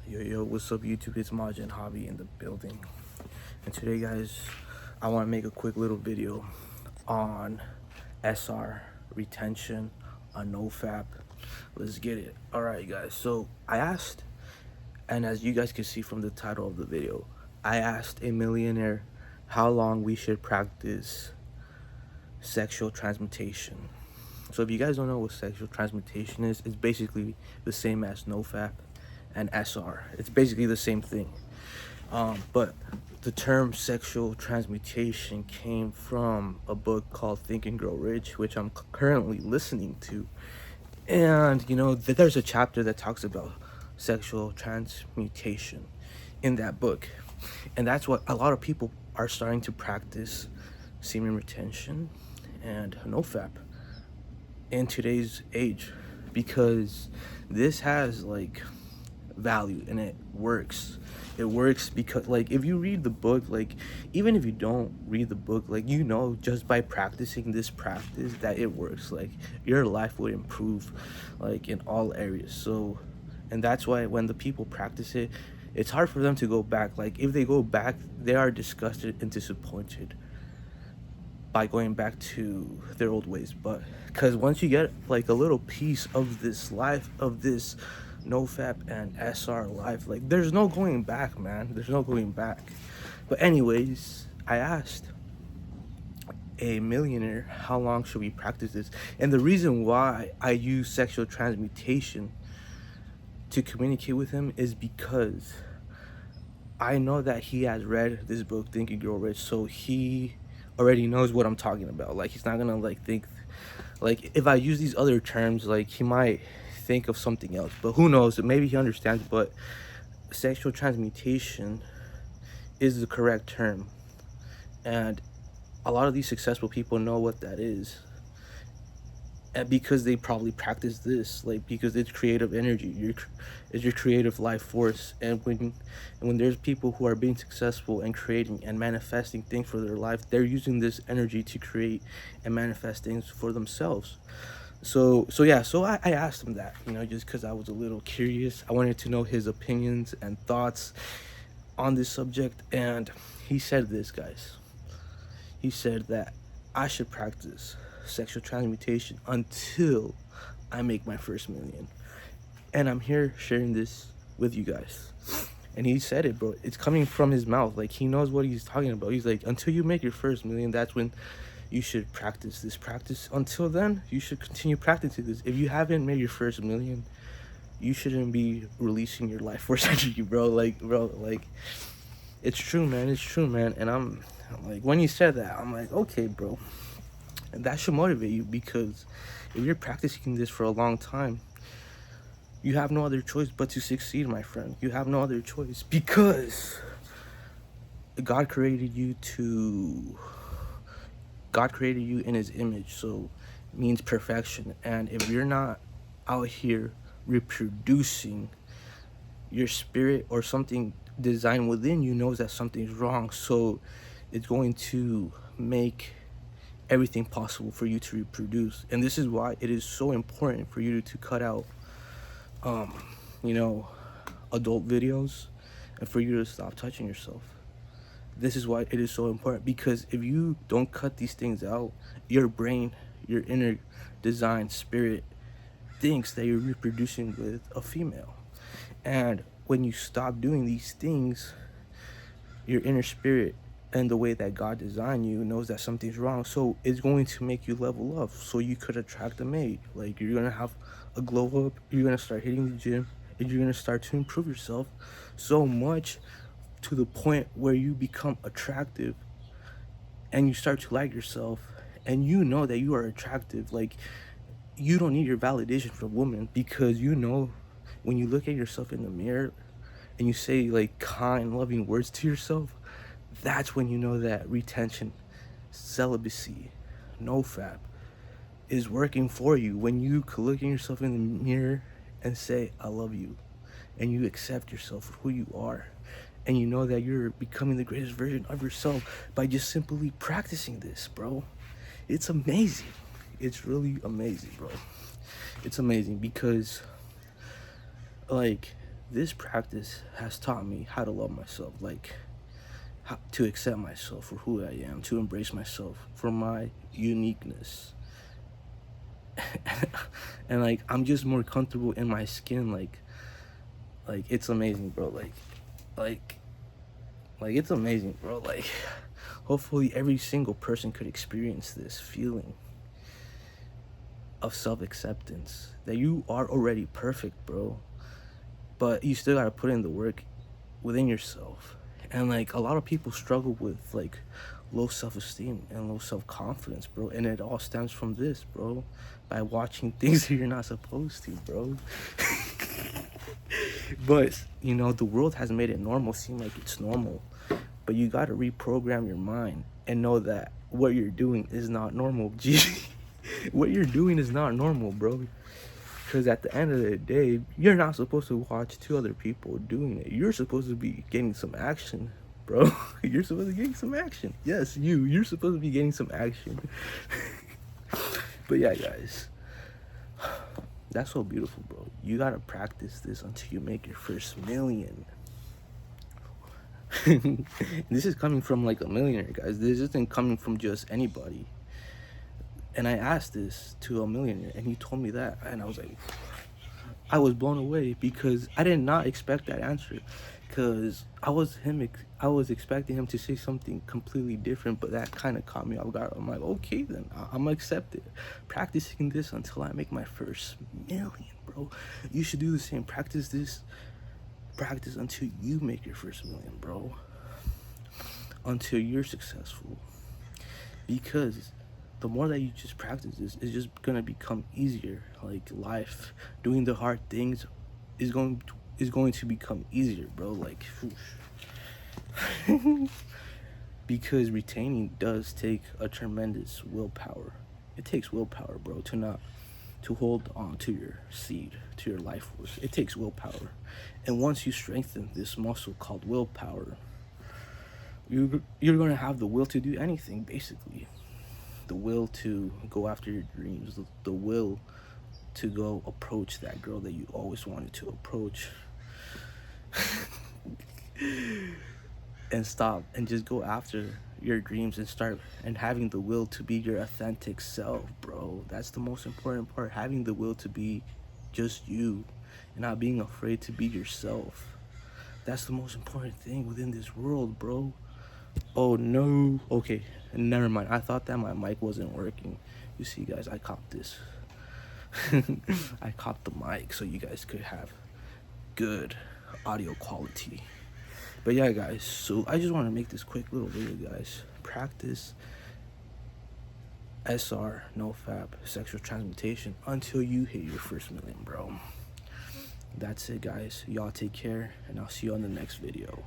Yo, what's up YouTube? It's Majin Hobby in the building. And today guys, I want to make a quick little video on SR retention on noFap. Let's get it. Alright guys, so I asked, and as you guys can see from the title of the video, I asked a millionaire how long we should practice sexual transmutation. So if you guys don't know what sexual transmutation is, it's basically the same as noFap and SR. It's basically the same thing. But the term sexual transmutation came from a book called Think and Grow Rich, which I'm currently listening to. And you know, there's a chapter that talks about sexual transmutation in that book. And that's what a lot of people are starting to practice, semen retention and noFap in today's age, because this has like value and it works. It works because, like, if you read the book, like, even if you don't read the book, like, you know, just by practicing this practice that it works. Like, your life would improve, like, in all areas. So, and that's why when the people practice it, it's hard for them to go back. Like, if they go back, they are disgusted and disappointed by going back to their old ways. But because once you get like a little piece of this life, of this noFap and SR life, like, there's no going back, man. There's no going back. But anyways, I asked a millionaire how long should we practice this, and the reason why I use sexual transmutation to communicate with him is because I know that he has read this book, Think and Grow Rich, so he already knows what I'm talking about. Like, he's not gonna like think, like, if I use these other terms, like, he might think of something else, but who knows, maybe he understands. But sexual transmutation is the correct term, and a lot of these successful people know what that is, and because they probably practice this, like, because it's creative energy, it's your creative life force. And when there's people who are being successful and creating and manifesting things for their life, they're using this energy to create and manifest things for themselves. So I asked him that, you know, just because I was a little curious. I wanted to know his opinions and thoughts on this subject, and he said this, guys. He said that I should practice sexual transmutation until I make my first million. And I'm here sharing this with you guys. And he said it, bro. It's coming from his mouth. Like, he knows what he's talking about. He's like, until you make your first million, that's when you should practice this practice. Until then, you should continue practicing this. If you haven't made your first million, you shouldn't be releasing your life force energy, bro. Like, it's true, man. It's true, man. And I'm like, when you said that, I'm like, okay, bro. And that should motivate you, because if you're practicing this for a long time, you have no other choice but to succeed, my friend. You have no other choice, because God created you in his image, so it means perfection. And if you're not out here reproducing your spirit, or something designed within you knows that something's wrong, so it's going to make everything possible for you to reproduce. And this is why it is so important for you to cut out you know, adult videos, and for you to stop touching yourself. This is why it is so important, because if you don't cut these things out, your brain, your inner design spirit, thinks that you're reproducing with a female. And when you stop doing these things, your inner spirit and the way that God designed you knows that something's wrong. So it's going to make you level up, so you could attract a mate. Like, you're gonna have a glow up, you're gonna start hitting the gym, and you're gonna start to improve yourself so much, to the point where you become attractive and you start to like yourself, and you know that you are attractive. Like, you don't need your validation from women, because you know, when you look at yourself in the mirror and you say like kind, loving words to yourself, that's when you know that retention, celibacy, noFap is working for you. When you could look at yourself in the mirror and say, I love you, and you accept yourself for who you are, and you know that you're becoming the greatest version of yourself by just simply practicing this, bro. It's amazing. It's really amazing, bro. It's amazing, because, like, this practice has taught me how to love myself, like how to accept myself for who I am, to embrace myself for my uniqueness. And like I'm just more comfortable in my skin. Like it's amazing, bro. Like like it's amazing, bro. Like hopefully every single person could experience this feeling of self-acceptance, that you are already perfect, bro, but you still gotta put in the work within yourself. And like a lot of people struggle with like low self-esteem and low self-confidence, bro, and it all stems from this, bro, by watching things that you're not supposed to, bro. But you know, the world has made it normal seem like it's normal, but you got to reprogram your mind and know that what you're doing is not normal. G. What you're doing is not normal, bro. Because at the end of the day, you're not supposed to watch two other people doing it. You're supposed to be getting some action, bro. You're supposed to be getting some action. Yes, you're supposed to be getting some action. But yeah, guys, that's so beautiful, bro. You gotta practice this until you make your first million. This is coming from like a millionaire, guys. This isn't coming from just anybody. And I asked this to a millionaire, and he told me that, and I was like, I was blown away, because I did not expect that answer. Because I was expecting him to say something completely different, but that kind of caught me off guard. I'm like, okay, then I'm gonna accept it. Practicing this until I make my first million, bro. You should do the same. Practice until you make your first million, bro. Until you're successful. Because the more that you just practice this, it's just gonna become easier. Like life, doing the hard things is going to become easier, bro. Like, because retaining does take a tremendous willpower. It takes willpower, bro, to hold on to your seed, to your life force. It takes willpower. And once you strengthen this muscle called willpower, you're gonna have the will to do anything, basically. The will to go after your dreams, the will to go approach that girl that you always wanted to approach. And stop and just go after your dreams and start and having the will to be your authentic self, bro. That's the most important part. Having the will to be just you and not being afraid to be yourself. That's the most important thing within this world, bro. Oh no. Okay, never mind. I thought that my mic wasn't working. You see, guys, I copped this. I copped the mic so you guys could have good audio quality. But yeah, guys, so I just want to make this quick little video, guys. Practice SR, noFap, sexual transmutation until you hit your first million, bro. That's it, guys. Y'all take care, and I'll see you on the next video.